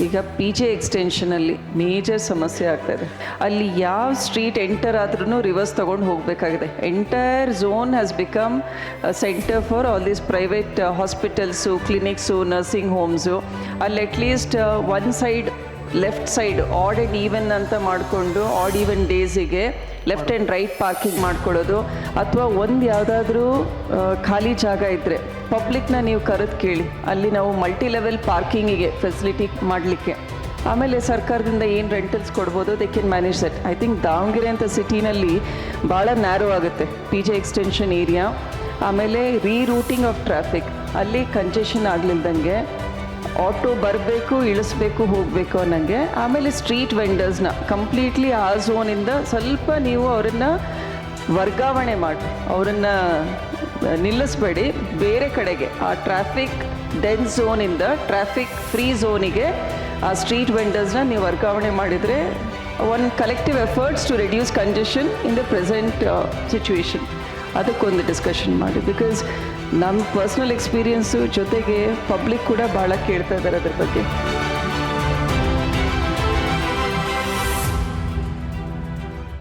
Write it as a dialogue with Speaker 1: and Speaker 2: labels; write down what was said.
Speaker 1: ಈಗ P J ಎಕ್ಸ್ಟೆನ್ಷನಲ್ಲಿ major ಸಮಸ್ಯೆ ಆಗ್ತಾಯಿದೆ. ಅಲ್ಲಿ ಯಾವ ಸ್ಟ್ರೀಟ್ ಎಂಟರ್ ಆದ್ರೂ ರಿವರ್ಸ್ ತೊಗೊಂಡು ಹೋಗಬೇಕಾಗಿದೆ. Entire zone has become center for all these private hospitals, clinics, nursing homes. ಅಲ್ಲಿ at least one side left side odd and even ಅಂತ ಮಾಡಿಕೊಂಡು ಆಡ್ ಈವನ್ ಡೇಸಿಗೆ ಲೆಫ್ಟ್ ಆ್ಯಂಡ್ ರೈಟ್ ಪಾರ್ಕಿಂಗ್ ಮಾಡ್ಕೊಳ್ಳೋದು, ಅಥವಾ ಒಂದು ಯಾವುದಾದ್ರೂ ಖಾಲಿ ಜಾಗ ಇದ್ದರೆ ಪಬ್ಲಿಕ್ನ ನೀವು ಕರೆದು ಕೇಳಿ, ಅಲ್ಲಿ ನಾವು ಮಲ್ಟಿ ಲೆವೆಲ್ ಪಾರ್ಕಿಂಗಿಗೆ ಫೆಸಿಲಿಟಿ ಮಾಡಲಿಕ್ಕೆ. ಆಮೇಲೆ ಸರ್ಕಾರದಿಂದ ಏನು ರೆಂಟಲ್ಸ್ ಕೊಡ್ಬೋದು, they can manage that. I think Davanagere ಅಂತ ಸಿಟಿನಲ್ಲಿ ಭಾಳ ನ್ಯಾರೋ ಆಗುತ್ತೆ ಪಿ ಜೆ ಎಕ್ಸ್ಟೆನ್ಷನ್ ಏರಿಯಾ. ಆಮೇಲೆ ರೀರೂಟಿಂಗ್ ಆಫ್ ಟ್ರಾಫಿಕ್, ಅಲ್ಲಿ ಕಂಜೆಷನ್ ಆಗಲಿಲ್ದಂಗೆ ಆಟೋ ಬರಬೇಕು, ಇಳಿಸ್ಬೇಕು, ಹೋಗಬೇಕು ಅನ್ನಂಗೆ. ಆಮೇಲೆ ಸ್ಟ್ರೀಟ್ ವೆಂಡರ್ಸ್ನ ಕಂಪ್ಲೀಟ್ಲಿ ಆ ಝೋನಿಂದ ಸ್ವಲ್ಪ ನೀವು ಅವರನ್ನು ವರ್ಗಾವಣೆ ಮಾಡಿ, ಅವರನ್ನು ನಿಲ್ಲಿಸ್ಬೇಡಿ, ಬೇರೆ ಕಡೆಗೆ ಆ ಟ್ರಾಫಿಕ್ ಡೆನ್ಸ್ ಝೋನಿಂದ ಟ್ರಾಫಿಕ್ ಫ್ರೀ ಝೋನಿಗೆ ಆ ಸ್ಟ್ರೀಟ್ ವೆಂಡರ್ಸ್ನ ನೀವು ವರ್ಗಾವಣೆ ಮಾಡಿದರೆ one collective efforts to reduce congestion in the present situation. ಅದಕ್ಕೊಂದು ಡಿಸ್ಕಷನ್ ಮಾಡಿ. ಬಿಕಾಸ್ ನಮ್ಮ ಪರ್ಸ್ನಲ್ ಎಕ್ಸ್ಪೀರಿಯನ್ಸು ಜೊತೆಗೆ ಪಬ್ಲಿಕ್ ಕೂಡ ಭಾಳ ಕೇಳ್ತಾ ಇದ್ದಾರೆ ಅದ್ರ ಬಗ್ಗೆ.